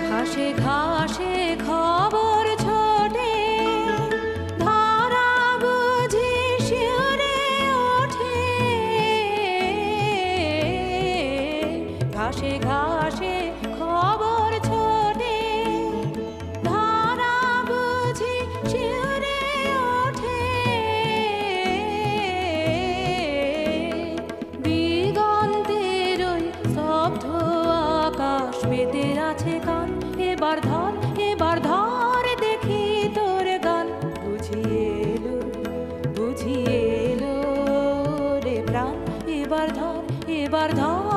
ঘাসে ঘাসে খবর ছোটে, ধারা বুঝি শিউরে ওঠে। ঘাসে ঘাসে খবর ছোটে, ধারা বুঝি শিউরে ওঠে। দিগন্তের ওই স্তব্ধ আকাশ পেতে আছে কান। এবার ধর দেখি তোর গান। বুঝিয়ে এলো রে প্রাণ। এবার ধর